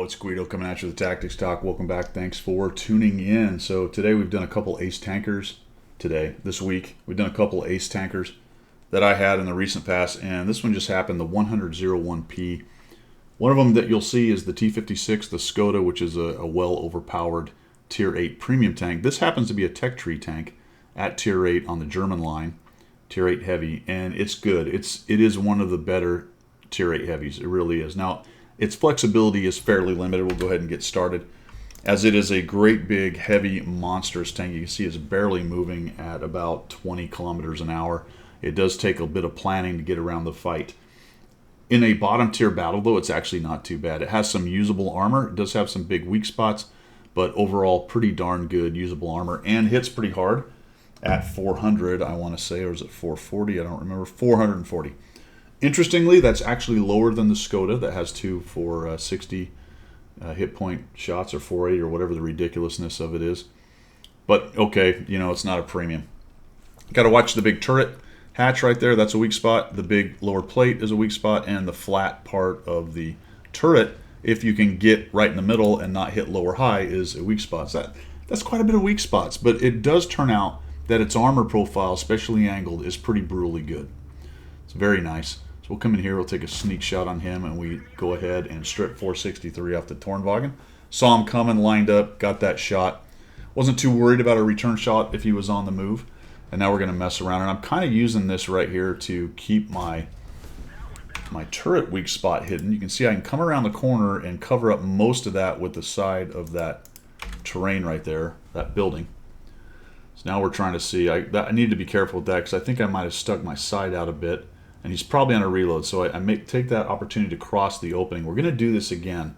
it's Guido coming at you with Tactics Talk. Welcome back. Thanks for tuning in. So today we've done a couple ace tankers. This week, we've done a couple ace tankers that I had in the recent past, and this one just happened, the 100-01P. One of them that you'll see is the T56, the Skoda, which is a well-overpowered Tier 8 premium tank. This happens to be a Tech Tree tank at Tier 8 on the German line, Tier 8 heavy, and it's good. It is one of the better Tier 8 heavies. It really is. Now, its flexibility is fairly limited. We'll go ahead and get started. As it is a great big, heavy, monstrous tank. You can see it's barely moving at about 20 kilometers an hour. It does take a bit of planning to get around the fight. In a bottom tier battle, though, it's actually not too bad. It has some usable armor. It does have some big weak spots, but overall pretty darn good usable armor, and hits pretty hard at 400, I want to say, or is it 440? I don't remember. 440. Interestingly, that's actually lower than the Skoda that has 2 for 60 hit point shots, or 480, or whatever the ridiculousness of it is. But okay, it's not a premium. Got to watch the big turret hatch right there. That's a weak spot. The big lower plate is a weak spot, and the flat part of the turret, if you can get right in the middle and not hit lower high, is a weak spot. So that's quite a bit of weak spots, but it does turn out that its armor profile, especially angled, is pretty brutally good. It's very nice. So we'll come in here, we'll take a sneak shot on him, and we go ahead and strip 463 off the Tornwagen. Saw him coming, lined up, got that shot. Wasn't too worried about a return shot if he was on the move. And now we're going to mess around. And I'm kind of using this right here to keep my turret weak spot hidden. You can see I can come around the corner and cover up most of that with the side of that terrain right there, that building. So now we're trying to see. I need to be careful with that because I think I might have stuck my side out a bit. And he's probably on a reload, so I may take that opportunity to cross the opening. We're going to do this again,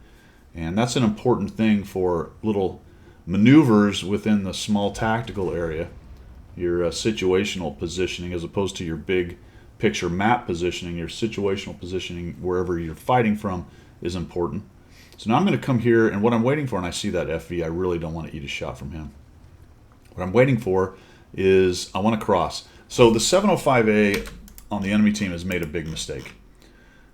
and that's an important thing for little maneuvers within the small tactical area. Your situational positioning, as opposed to your big picture map positioning, your situational positioning wherever you're fighting from is important. So now I'm going to come here, and what I'm waiting for, and I see that FV, I really don't want to eat a shot from him. What I'm waiting for is I want to cross. So the 705A on the enemy team has made a big mistake.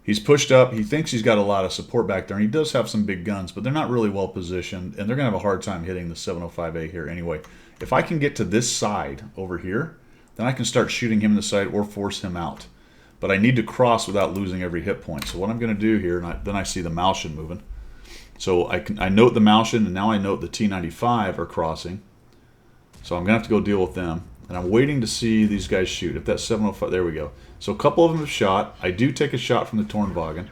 He's pushed up. He thinks he's got a lot of support back there, and he does have some big guns, but they're not really well positioned, and they're going to have a hard time hitting the 705A here anyway. If I can get to this side over here, then I can start shooting him in the side or force him out. But I need to cross without losing every hit point. So what I'm going to do here, and then I see the Malshin moving. So I note the Malshin, and now I note the T95 are crossing. So I'm going to have to go deal with them. And I'm waiting to see these guys shoot. If that 705, there we go. So a couple of them have shot. I do take a shot from the Tornwagen.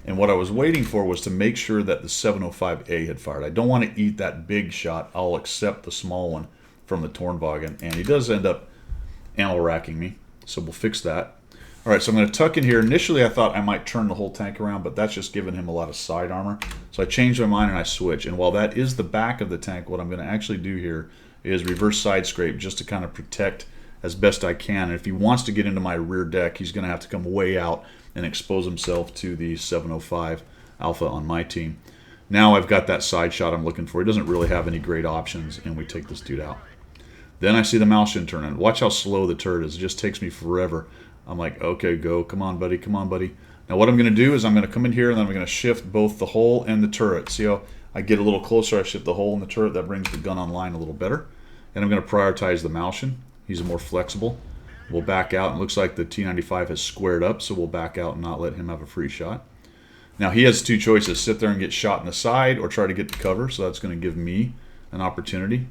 And what I was waiting for was to make sure that the 705A had fired. I don't want to eat that big shot. I'll accept the small one from the Tornwagen. And he does end up ammo racking me. So we'll fix that. All right, so I'm going to tuck in here. Initially, I thought I might turn the whole tank around, but that's just giving him a lot of side armor. So I changed my mind and I switch. And while that is the back of the tank, what I'm going to actually do here is reverse side scrape just to kind of protect as best I can. And if he wants to get into my rear deck, he's going to have to come way out and expose himself to the 705 Alpha on my team. Now I've got that side shot I'm looking for. He doesn't really have any great options, and we take this dude out. Then I see the Malshin turning. Watch how slow the turret is. It just takes me forever. I'm like, okay, go. Come on, buddy. Come on, buddy. Now what I'm going to do is I'm going to come in here, and then I'm going to shift both the hull and the turret. See how I get a little closer, I shift the hull and the turret. That brings the gun online a little better. And I'm going to prioritize the Malshin. He's more flexible. We'll back out, and it looks like the T95 has squared up, so we'll back out and not let him have a free shot. Now he has two choices: sit there and get shot in the side, or try to get to cover, so that's going to give me an opportunity.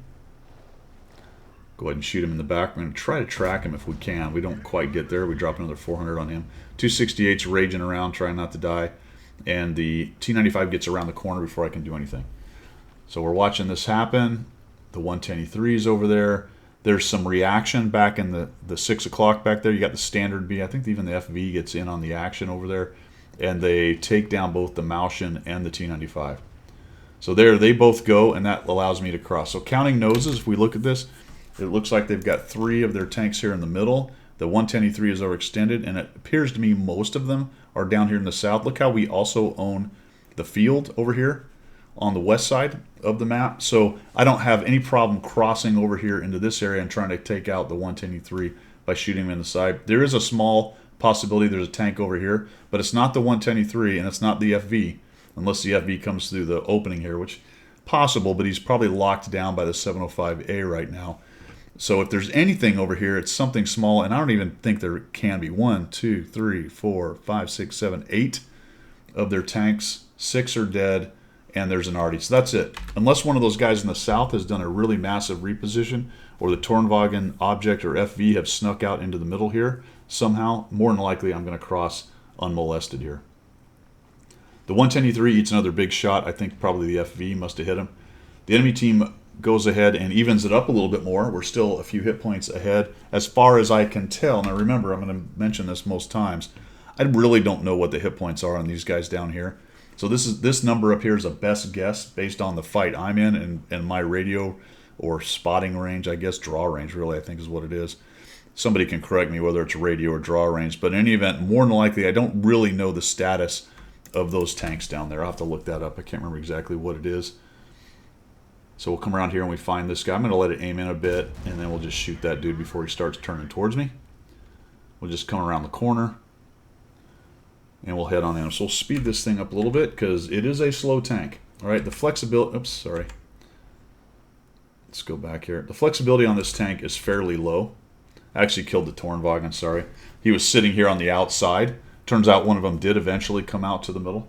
Go ahead and shoot him in the back. We're going to try to track him if we can. We don't quite get there. We drop another 400 on him. 268's raging around, trying not to die. And the T95 gets around the corner before I can do anything. So we're watching this happen. The 110E3 is over there. There's some reaction back in the 6 o'clock back there. You got the standard B. I think even the FV gets in on the action over there. And they take down both the Malshin and the T95. So there they both go, and that allows me to cross. So counting noses, if we look at this, it looks like they've got 3 of their tanks here in the middle. The 110E3 is overextended, and it appears to me most of them are down here in the south. Look how we also own the field over here on the west side of the map. So I don't have any problem crossing over here into this area and trying to take out the 110E3 by shooting him in the side. There is a small possibility there's a tank over here, but it's not the 110E3 and it's not the FV. unless the FV comes through the opening here, which possible, but he's probably locked down by the 705A right now. So if there's anything over here, it's something small, and I don't even think there can be. 1, 2, 3, 4, 5, 6, 7, 8 of their tanks. 6 are dead, and there's an Artie. So that's it. Unless one of those guys in the south has done a really massive reposition, or the Tornwagen object or FV have snuck out into the middle here somehow, more than likely I'm going to cross unmolested here. The 110E3 eats another big shot. I think probably the FV must have hit him. The enemy team goes ahead and evens it up a little bit more. We're still a few hit points ahead as far as I can tell. Now remember, I'm going to mention this most times. I really don't know what the hit points are on these guys down here. So this number up here is a best guess based on the fight I'm in and my radio or spotting range, I guess, draw range really I think is what it is. Somebody can correct me whether it's radio or draw range, but in any event, more than likely I don't really know the status of those tanks down there. I'll have to look that up. I can't remember exactly what it is. So we'll come around here and we find this guy. I'm going to let it aim in a bit, and then we'll just shoot that dude before he starts turning towards me. We'll just come around the corner, and we'll head on in. So we'll speed this thing up a little bit because it is a slow tank. All right, the flexibility... Oops, sorry. Let's go back here. The flexibility on this tank is fairly low. I actually killed the Tornwagen, sorry. He was sitting here on the outside. Turns out one of them did eventually come out to the middle.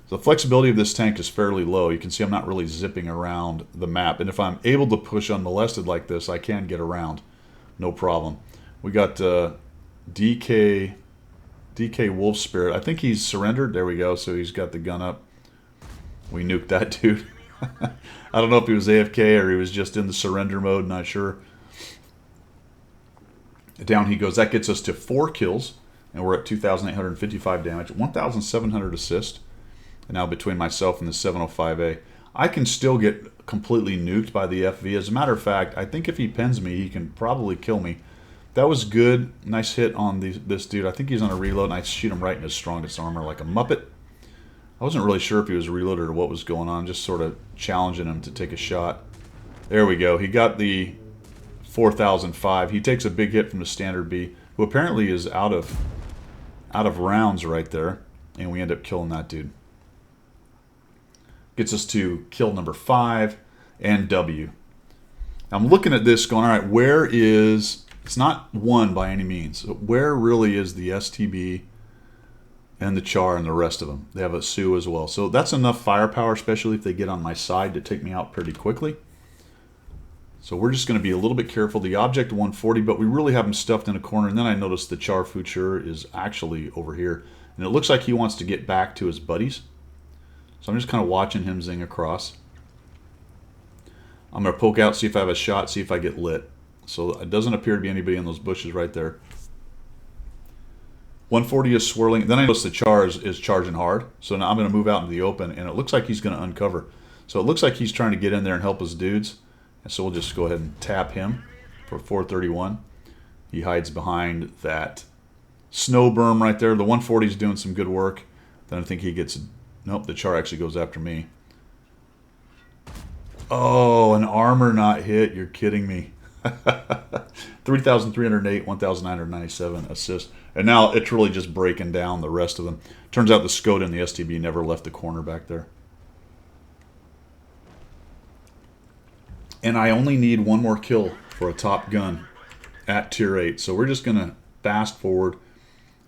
So the flexibility of this tank is fairly low. You can see I'm not really zipping around the map. And if I'm able to push unmolested like this, I can get around. No problem. We got DK Wolf Spirit. I think he's surrendered. There we go. So he's got the gun up. We nuked that dude. I don't know if he was AFK or he was just in the surrender mode. Not sure. Down he goes. That gets us to 4 kills. And we're at 2,855 damage. 1,700 assist. And now between myself and the 705A, I can still get completely nuked by the FV. As a matter of fact, I think if he pins me, he can probably kill me. That was good. Nice hit on this dude. I think he's on a reload, and I shoot him right in his strongest armor like a Muppet. I wasn't really sure if he was reloaded or what was going on. Just sort of challenging him to take a shot. There we go. He got the 4,005. He takes a big hit from the standard B, who apparently is out of rounds right there. And we end up killing that dude. Gets us to kill number 5 and W. I'm looking at this going, all right, where is... It's not 1 by any means. Where really is the STB and the Char and the rest of them? They have a Sioux as well. So that's enough firepower, especially if they get on my side, to take me out pretty quickly. So we're just going to be a little bit careful. The object 140, but we really have him stuffed in a corner. And then I noticed the Char Future is actually over here. And it looks like he wants to get back to his buddies. So I'm just kind of watching him zing across. I'm going to poke out, see if I have a shot, see if I get lit. So it doesn't appear to be anybody in those bushes right there. 140 is swirling. Then I notice the Char is charging hard. So now I'm going to move out into the open, and it looks like he's going to uncover. So it looks like he's trying to get in there and help his dudes. And so we'll just go ahead and tap him for 431. He hides behind that snow berm right there. The 140 is doing some good work. Then I think he gets... Nope, the Char actually goes after me. Oh, an armor not hit. You're kidding me. 3,308, 1,997 assists. And now it's really just breaking down the rest of them. Turns out the Skoda and the STB never left the corner back there. And I only need one more kill for a top gun at tier 8. So we're just going to fast forward.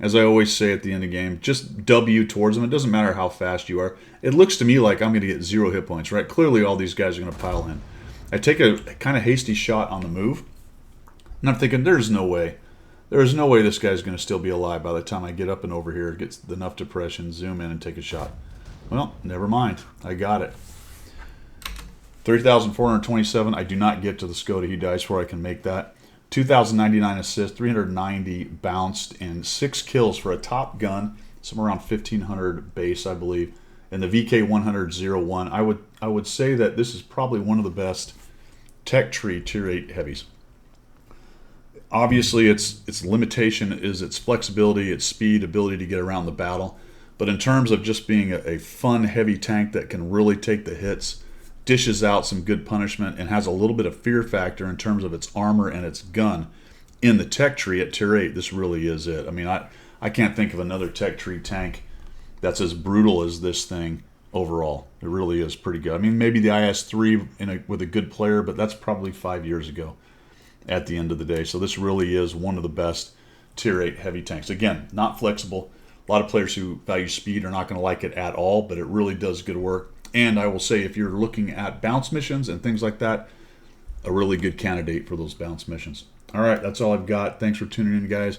As I always say at the end of the game, just W towards them. It doesn't matter how fast you are. It looks to me like I'm going to get 0 hit points, right? Clearly all these guys are going to pile in. I take a kind of hasty shot on the move. And I'm thinking, there's no way. There is no way this guy's going to still be alive by the time I get up and over here, gets enough depression, zoom in, and take a shot. Well, never mind. I got it. 3,427. I do not get to the Skoda. He dies before I can make that. 2,099 assists, 390 bounced, and 6 kills for a top gun, somewhere around 1,500 base, I believe. And the VK100-01, I would say that this is probably one of the best tech tree tier 8 heavies. Obviously, its limitation is its flexibility, its speed, ability to get around the battle. But in terms of just being a fun, heavy tank that can really take the hits, dishes out some good punishment, and has a little bit of fear factor in terms of its armor and its gun in the tech tree at tier 8, this really is it. I mean, I can't think of another tech tree tank that's as brutal as this thing overall. It really is pretty good. I mean, maybe the IS-3 with a good player, but that's probably 5 years ago at the end of the day. So this really is one of the best Tier 8 heavy tanks. Again, not flexible. A lot of players who value speed are not going to like it at all, but it really does good work. And I will say, if you're looking at bounce missions and things like that, a really good candidate for those bounce missions. All right, that's all I've got. Thanks for tuning in, guys.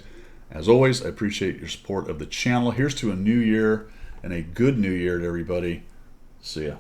As always, I appreciate your support of the channel. Here's to a new year and a good new year to everybody. See ya.